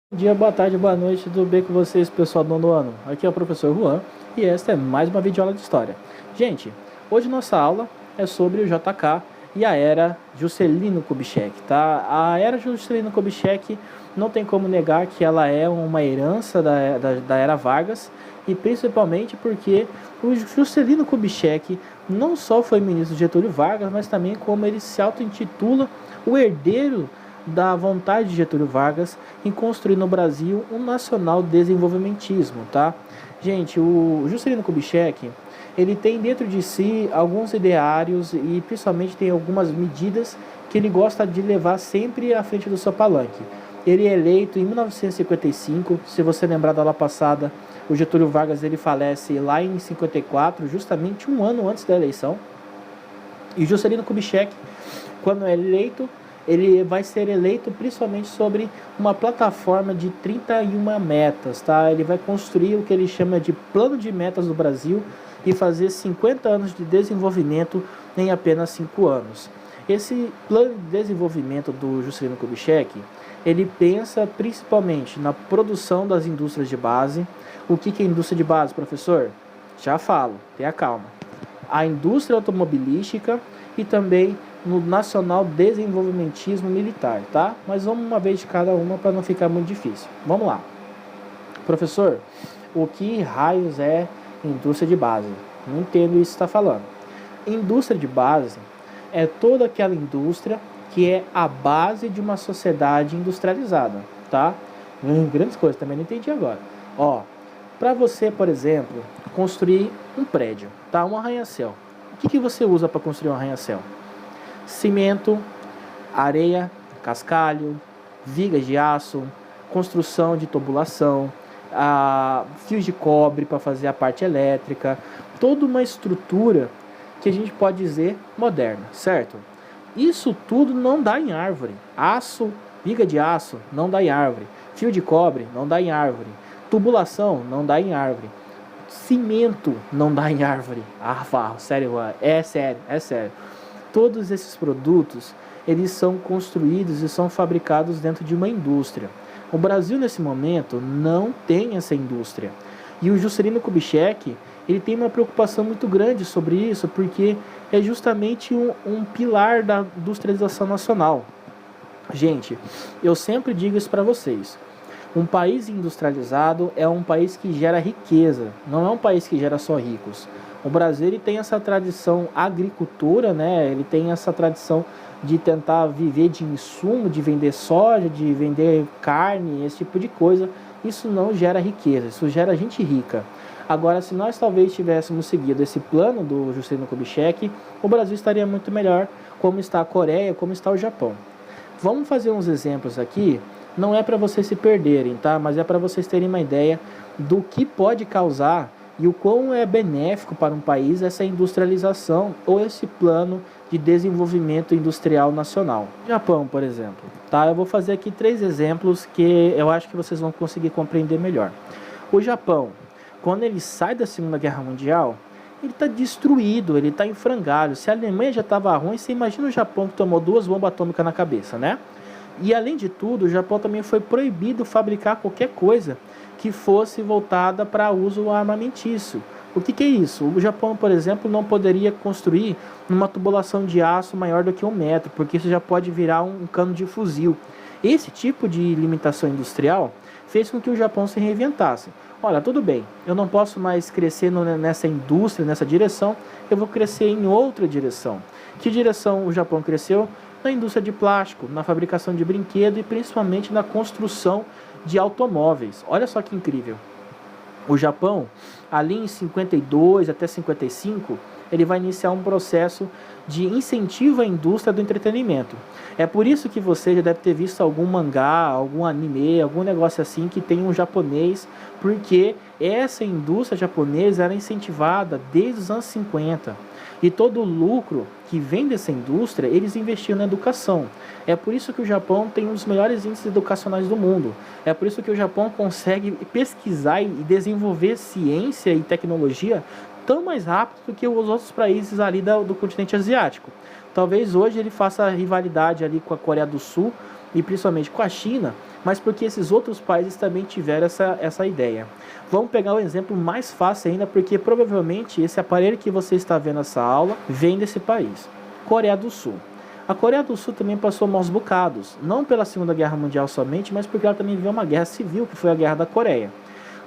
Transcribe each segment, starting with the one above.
Bom dia, boa tarde, boa noite, tudo bem com vocês, pessoal do nono ano? Aqui é o professor Juan e esta é mais uma videoaula de história. Gente, hoje nossa aula é sobre o JK e a era Juscelino Kubitschek, tá? A era Juscelino Kubitschek não tem como negar que ela é uma herança da era Vargas, e principalmente porque o Juscelino Kubitschek não só foi ministro de Getúlio Vargas, mas também como ele se auto-intitula o herdeiro da vontade de Getúlio Vargas em construir no Brasil um nacional desenvolvimentismo, tá? Gente, o Juscelino Kubitschek, ele tem dentro de si alguns ideários e principalmente tem algumas medidas que ele gosta de levar sempre à frente do seu palanque. Ele é eleito em 1955, se você lembrar da aula passada, o Getúlio Vargas ele falece lá em 54, justamente um ano antes da eleição. E Juscelino Kubitschek, quando é eleito, ele vai ser eleito principalmente sobre uma plataforma de 31 metas, tá? Ele vai construir o que ele chama de plano de metas do Brasil e fazer 50 anos de desenvolvimento em apenas 5 anos. Esse plano de desenvolvimento do Juscelino Kubitschek, ele pensa principalmente na produção das indústrias de base. O que é indústria de base, professor? Já falo, tenha calma. A indústria automobilística e também no Nacional Desenvolvimentismo Militar, tá? Mas vamos uma vez de cada uma para não ficar muito difícil. Vamos lá. Professor, o que raios é indústria de base? Não entendo isso que está falando. Indústria de base é toda aquela indústria que é a base de uma sociedade industrializada, tá? Grandes coisas, também não entendi agora. Ó, para você, por exemplo, construir um prédio, tá? Um arranha-céu. O que você usa para construir um arranha-céu? Cimento, areia, cascalho, vigas de aço, construção de tubulação, fios de cobre para fazer a parte elétrica, toda uma estrutura que a gente pode dizer moderna, certo? Isso tudo não dá em árvore. Aço, viga de aço, não dá em árvore. Fio de cobre, não dá em árvore. Tubulação, não dá em árvore. Cimento, não dá em árvore. Sério, é sério, é sério. Todos esses produtos, eles são construídos e são fabricados dentro de uma indústria. O Brasil, nesse momento, não tem essa indústria. E o Juscelino Kubitschek, ele tem uma preocupação muito grande sobre isso, porque é justamente um pilar da industrialização nacional. Gente, eu sempre digo isso para vocês. Um país industrializado é um país que gera riqueza, não é um país que gera só ricos. O Brasil ele tem essa tradição agricultura, né? Ele tem essa tradição de tentar viver de insumo, de vender soja, de vender carne, esse tipo de coisa. Isso não gera riqueza, isso gera gente rica. Agora, se nós talvez tivéssemos seguido esse plano do Juscelino Kubitschek, o Brasil estaria muito melhor, como está a Coreia, como está o Japão. Vamos fazer uns exemplos aqui. Não é para vocês se perderem, tá? Mas é para vocês terem uma ideia do que pode causar e o quão é benéfico para um país essa industrialização ou esse plano de desenvolvimento industrial nacional. Japão, por exemplo, tá? Eu vou fazer aqui 3 exemplos que eu acho que vocês vão conseguir compreender melhor. O Japão, quando ele sai da Segunda Guerra Mundial, ele está destruído, ele está em frangalho. Se a Alemanha já estava ruim, você imagina o Japão que tomou 2 bombas atômicas na cabeça, né? E além de tudo, o Japão também foi proibido fabricar qualquer coisa que fosse voltada para uso armamentício. O que é isso? O Japão, por exemplo, não poderia construir uma tubulação de aço maior do que 1 metro, porque isso já pode virar um cano de fuzil. Esse tipo de limitação industrial fez com que o Japão se reinventasse. Olha, tudo bem, eu não posso mais crescer nessa indústria, nessa direção, eu vou crescer em outra direção. Que direção o Japão cresceu? Na indústria de plástico, na fabricação de brinquedo e principalmente na construção de automóveis. Olha só que incrível. O Japão, ali em 52 até 55, ele vai iniciar um processo de incentivo à indústria do entretenimento. É por isso que você já deve ter visto algum mangá, algum anime, algum negócio assim que tem um japonês, porque essa indústria japonesa era incentivada desde os anos 50. E todo o lucro que vem dessa indústria, eles investiam na educação. É por isso que o Japão tem um dos melhores índices educacionais do mundo. É por isso que o Japão consegue pesquisar e desenvolver ciência e tecnologia tão mais rápido do que os outros países ali do continente asiático. Talvez hoje ele faça rivalidade ali com a Coreia do Sul e principalmente com a China, mas porque esses outros países também tiveram essa ideia. Vamos pegar um exemplo mais fácil ainda, porque provavelmente esse aparelho que você está vendo nessa aula vem desse país, Coreia do Sul. A Coreia do Sul também passou maus bocados, não pela Segunda Guerra Mundial somente, mas porque ela também viveu uma guerra civil, que foi a Guerra da Coreia.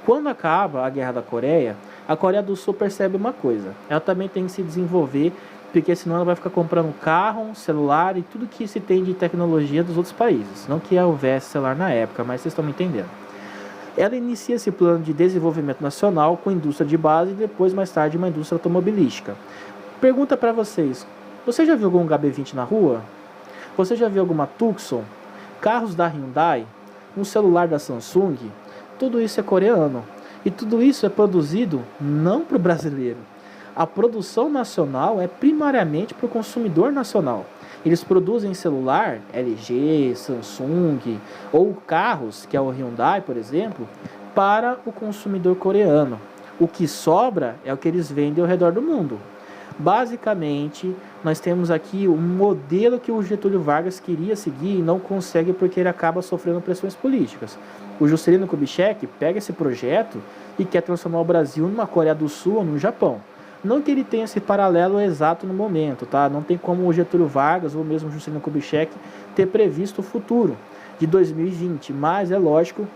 Quando acaba a Guerra da Coreia, a Coreia do Sul percebe uma coisa, ela também tem que se desenvolver, porque senão ela vai ficar comprando carro, celular e tudo que se tem de tecnologia dos outros países. Não que houvesse celular na época, mas vocês estão me entendendo. Ela inicia esse plano de desenvolvimento nacional com indústria de base e depois, mais tarde, uma indústria automobilística. Pergunta para vocês, você já viu algum HB20 na rua? Você já viu alguma Tucson? Carros da Hyundai? Um celular da Samsung? Tudo isso é coreano. E tudo isso é produzido não para o brasileiro. A produção nacional é primariamente para o consumidor nacional. Eles produzem celular, LG, Samsung, ou carros, que é o Hyundai, por exemplo, para o consumidor coreano. O que sobra é o que eles vendem ao redor do mundo. Basicamente, nós temos aqui um modelo que o Getúlio Vargas queria seguir e não consegue porque ele acaba sofrendo pressões políticas. O Juscelino Kubitschek pega esse projeto e quer transformar o Brasil numa Coreia do Sul ou no Japão. Não que ele tenha esse paralelo exato no momento, tá? Não tem como o Getúlio Vargas ou mesmo o Juscelino Kubitschek ter previsto o futuro de 2020, mas é lógico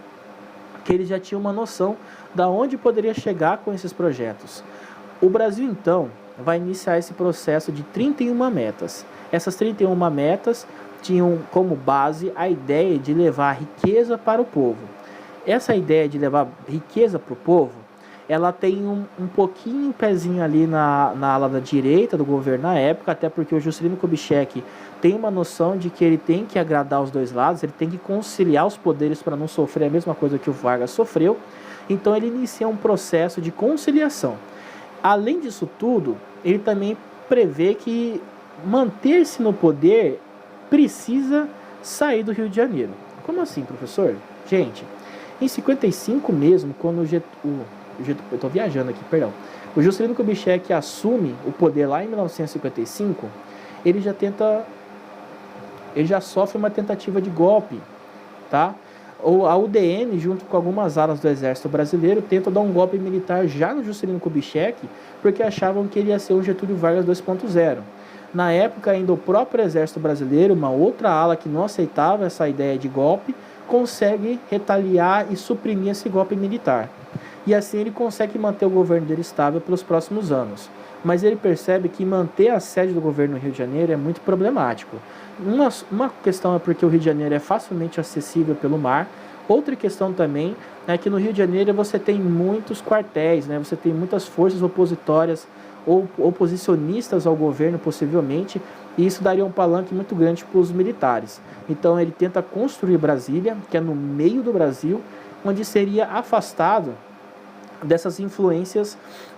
que ele já tinha uma noção da onde poderia chegar com esses projetos. O Brasil, então, vai iniciar esse processo de 31 metas. Essas 31 metas tinham como base a ideia de levar riqueza para o povo. Essa ideia de levar riqueza para o povo, ela tem um pouquinho pezinho ali na ala da direita do governo na época, até porque o Juscelino Kubitschek tem uma noção de que ele tem que agradar os dois lados, ele tem que conciliar os poderes para não sofrer a mesma coisa que o Vargas sofreu. Então ele inicia um processo de conciliação. Além disso tudo, ele também prevê que manter-se no poder precisa sair do Rio de Janeiro. Como assim, professor? Gente, em 55 mesmo, quando eu estou viajando aqui, perdão. O Juscelino Kubitschek assume o poder lá em 1955, ele já sofre uma tentativa de golpe, tá? A UDN, junto com algumas alas do Exército Brasileiro, tenta dar um golpe militar já no Juscelino Kubitschek, porque achavam que ele ia ser o Getúlio Vargas 2.0. Na época, ainda o próprio Exército Brasileiro, uma outra ala que não aceitava essa ideia de golpe, consegue retaliar e suprimir esse golpe militar. E assim ele consegue manter o governo dele estável pelos próximos anos. Mas ele percebe que manter a sede do governo no Rio de Janeiro é muito problemático. Uma questão é porque o Rio de Janeiro é facilmente acessível pelo mar. Outra questão também é que no Rio de Janeiro você tem muitos quartéis, né? Você tem muitas forças opositórias ou oposicionistas ao governo, possivelmente, e isso daria um palanque muito grande para os militares. Então ele tenta construir Brasília, que é no meio do Brasil, onde seria afastado dessas influências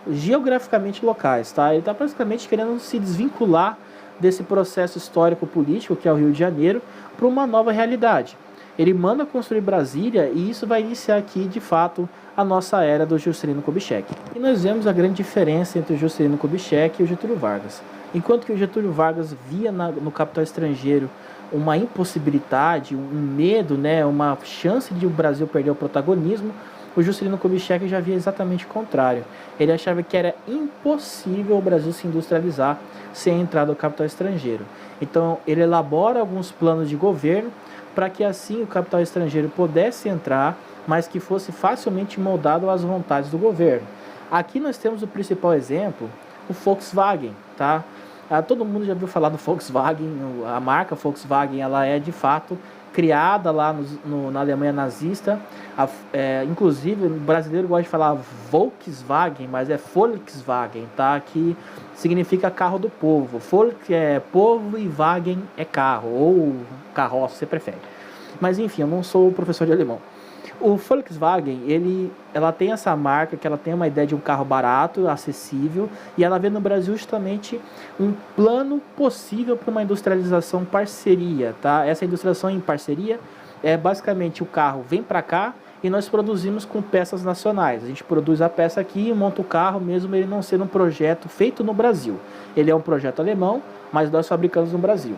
geograficamente locais, tá? Ele está praticamente querendo se desvincular desse processo histórico-político que é o Rio de Janeiro para uma nova realidade. Ele manda construir Brasília e isso vai iniciar aqui, de fato, a nossa era do Juscelino Kubitschek. E nós vemos a grande diferença entre o Juscelino Kubitschek e o Getúlio Vargas. Enquanto que o Getúlio Vargas via no capital estrangeiro uma impossibilidade, um medo, né, uma chance de o Brasil perder o protagonismo, o Juscelino Kubitschek já via exatamente o contrário. Ele achava que era impossível o Brasil se industrializar sem a entrada do capital estrangeiro. Então ele elabora alguns planos de governo para que assim o capital estrangeiro pudesse entrar, mas que fosse facilmente moldado às vontades do governo. Aqui nós temos o principal exemplo, o Volkswagen, tá? Todo mundo já ouviu falar do Volkswagen. A marca Volkswagen, ela é de fato criada lá na Alemanha nazista. Inclusive o brasileiro gosta de falar Volkswagen, mas é Volkswagen, tá? Que significa carro do povo. Volk é povo e Wagen é carro, ou carroça, se você prefere. Mas enfim, eu não sou professor de alemão. O Volkswagen, ela tem essa marca, que ela tem uma ideia de um carro barato, acessível, e ela vê no Brasil justamente um plano possível para uma industrialização parceria, tá? Essa industrialização em parceria é basicamente o carro vem para cá e nós produzimos com peças nacionais. A gente produz a peça aqui e monta o carro, mesmo ele não sendo um projeto feito no Brasil. Ele é um projeto alemão, mas nós fabricamos no Brasil.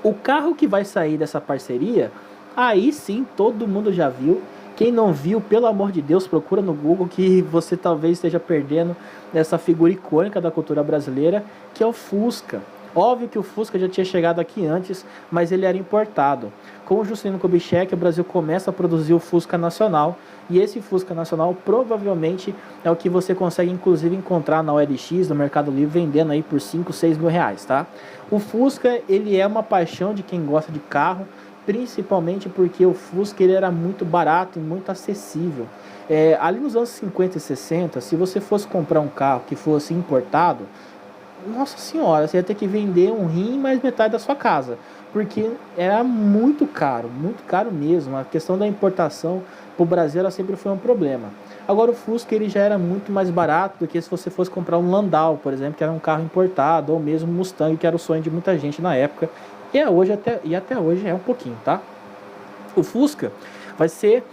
O carro que vai sair dessa parceria, aí sim todo mundo já viu. Quem não viu, pelo amor de Deus, procura no Google que você talvez esteja perdendo essa figura icônica da cultura brasileira, que é o Fusca. Óbvio que o Fusca já tinha chegado aqui antes, mas ele era importado. Com o Juscelino Kubitschek, o Brasil começa a produzir o Fusca nacional, e esse Fusca nacional provavelmente é o que você consegue inclusive encontrar na OLX, no Mercado Livre, vendendo aí por 5, 6 mil reais, tá? O Fusca, ele é uma paixão de quem gosta de carro, principalmente porque o Fusca ele era muito barato e muito acessível. Ali nos anos 50 e 60, se você fosse comprar um carro que fosse importado, nossa senhora, você ia ter que vender um rim mais metade da sua casa, porque era muito caro mesmo. A questão da importação para o Brasil ela sempre foi um problema. Agora o Fusca ele já era muito mais barato do que se você fosse comprar um Landau, por exemplo, que era um carro importado, ou mesmo um Mustang, que era o sonho de muita gente na época, e até hoje é um pouquinho, tá? O Fusca vai ser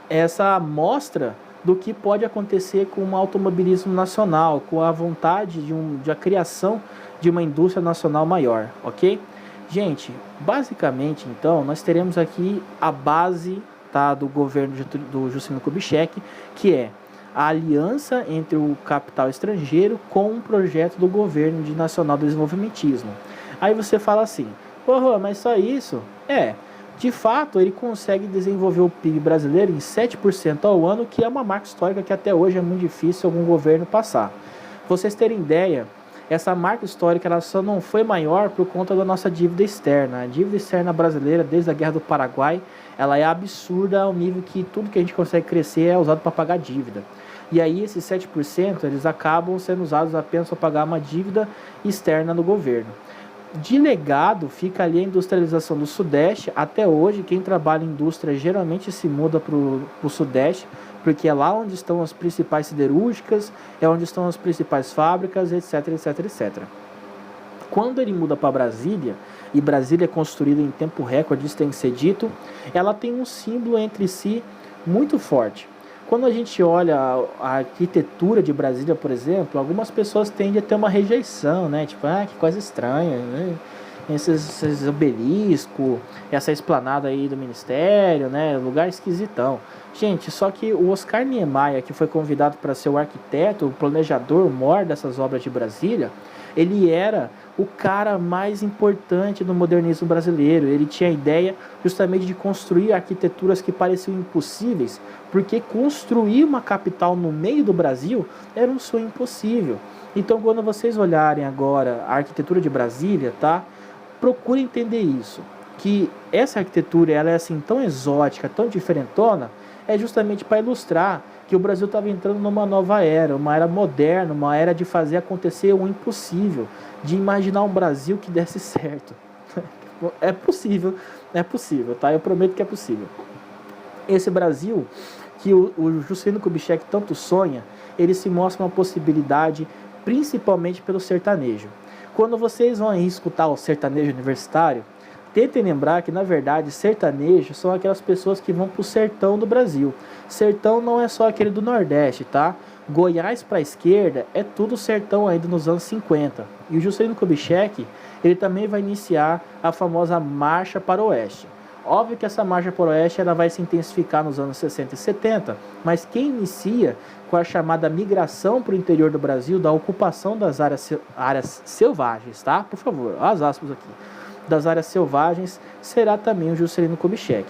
essa amostra do que pode acontecer com o automobilismo nacional, com a vontade de a criação de uma indústria nacional maior, ok? Gente, basicamente, então, nós teremos aqui a base, tá, do governo do Juscelino Kubitschek, que é a aliança entre o capital estrangeiro com um projeto do governo de nacional desenvolvimentismo. Aí você fala assim, porra, mas só isso? De fato, ele consegue desenvolver o PIB brasileiro em 7% ao ano, que é uma marca histórica que até hoje é muito difícil algum governo passar. Pra vocês terem ideia, essa marca histórica ela só não foi maior por conta da nossa dívida externa. A dívida externa brasileira, desde a Guerra do Paraguai, ela é absurda ao nível que tudo que a gente consegue crescer é usado para pagar dívida. E aí esses 7% eles acabam sendo usados apenas para pagar uma dívida externa do governo. De legado fica ali a industrialização do Sudeste. Até hoje, quem trabalha em indústria geralmente se muda para o Sudeste, porque é lá onde estão as principais siderúrgicas, é onde estão as principais fábricas, etc, etc, etc. Quando ele muda para Brasília, e Brasília é construída em tempo recorde, isso tem que ser dito, ela tem um símbolo entre si muito forte. Quando a gente olha a arquitetura de Brasília, por exemplo, algumas pessoas tendem a ter uma rejeição, né? Tipo, que coisa estranha, né? Esses obeliscos, essa esplanada aí do ministério, né? Lugar esquisitão. Gente, só que o Oscar Niemeyer, que foi convidado para ser o arquiteto, o planejador, o maior dessas obras de Brasília, ele era o cara mais importante do modernismo brasileiro. Ele tinha a ideia justamente de construir arquiteturas que pareciam impossíveis, porque construir uma capital no meio do Brasil era um sonho impossível. Então, quando vocês olharem agora a arquitetura de Brasília, tá? Procure entender isso, que essa arquitetura ela é assim tão exótica, tão diferentona, é justamente para ilustrar que o Brasil estava entrando numa nova era, uma era moderna, uma era de fazer acontecer o impossível, de imaginar um Brasil que desse certo. É possível, tá? Eu prometo que é possível. Esse Brasil que o Juscelino Kubitschek tanto sonha, ele se mostra uma possibilidade principalmente pelo sertanejo. Quando vocês vão aí escutar o sertanejo universitário, tentem lembrar que, na verdade, sertanejo são aquelas pessoas que vão pro sertão do Brasil. Sertão não é só aquele do Nordeste, tá? Goiás para a esquerda é tudo sertão ainda nos anos 50. E o Juscelino Kubitschek, ele também vai iniciar a famosa Marcha para o Oeste. Óbvio que essa marcha para o Oeste ela vai se intensificar nos anos 60 e 70, mas quem inicia com a chamada migração para o interior do Brasil, da ocupação das áreas selvagens, tá? Por favor, as aspas aqui. Das áreas selvagens, será também o Juscelino Kubitschek.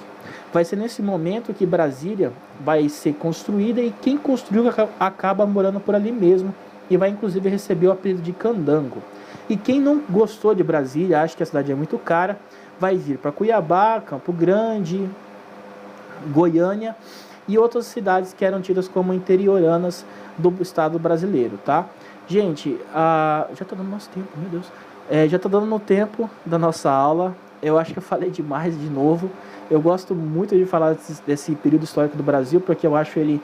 Vai ser nesse momento que Brasília vai ser construída e quem construiu acaba morando por ali mesmo e vai inclusive receber o apelido de Candango. E quem não gostou de Brasília, acha que a cidade é muito cara, vai vir para Cuiabá, Campo Grande, Goiânia e outras cidades que eram tidas como interioranas do estado brasileiro, tá? Gente, já está dando nosso tempo, meu Deus. Já está dando no tempo da nossa aula. Eu acho que eu falei demais de novo. Eu gosto muito de falar desse período histórico do Brasil, porque eu acho ele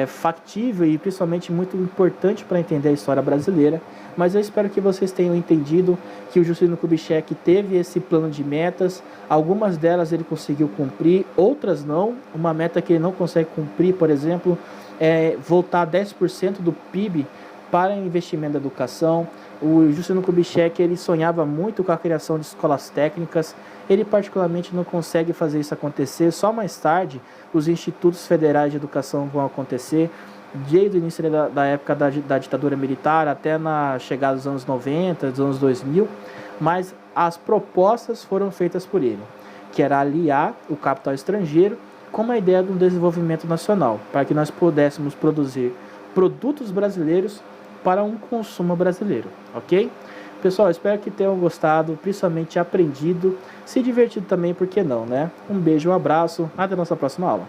factível e principalmente muito importante para entender a história brasileira. Mas eu espero que vocês tenham entendido que o Juscelino Kubitschek teve esse plano de metas. Algumas delas ele conseguiu cumprir, outras não. Uma meta que ele não consegue cumprir, por exemplo, é voltar 10% do PIB para investimento na educação. O Juscelino Kubitschek, ele sonhava muito com a criação de escolas técnicas. Ele particularmente não consegue fazer isso acontecer. Só mais tarde os institutos federais de educação vão acontecer, desde o início da época da ditadura militar até na chegada dos anos 90, dos anos 2000, mas as propostas foram feitas por ele, que era aliar o capital estrangeiro com uma ideia de um desenvolvimento nacional, para que nós pudéssemos produzir produtos brasileiros para um consumo brasileiro, ok? Pessoal, espero que tenham gostado, principalmente aprendido, se divertido também, por que não, né? Um beijo, um abraço, até a nossa próxima aula.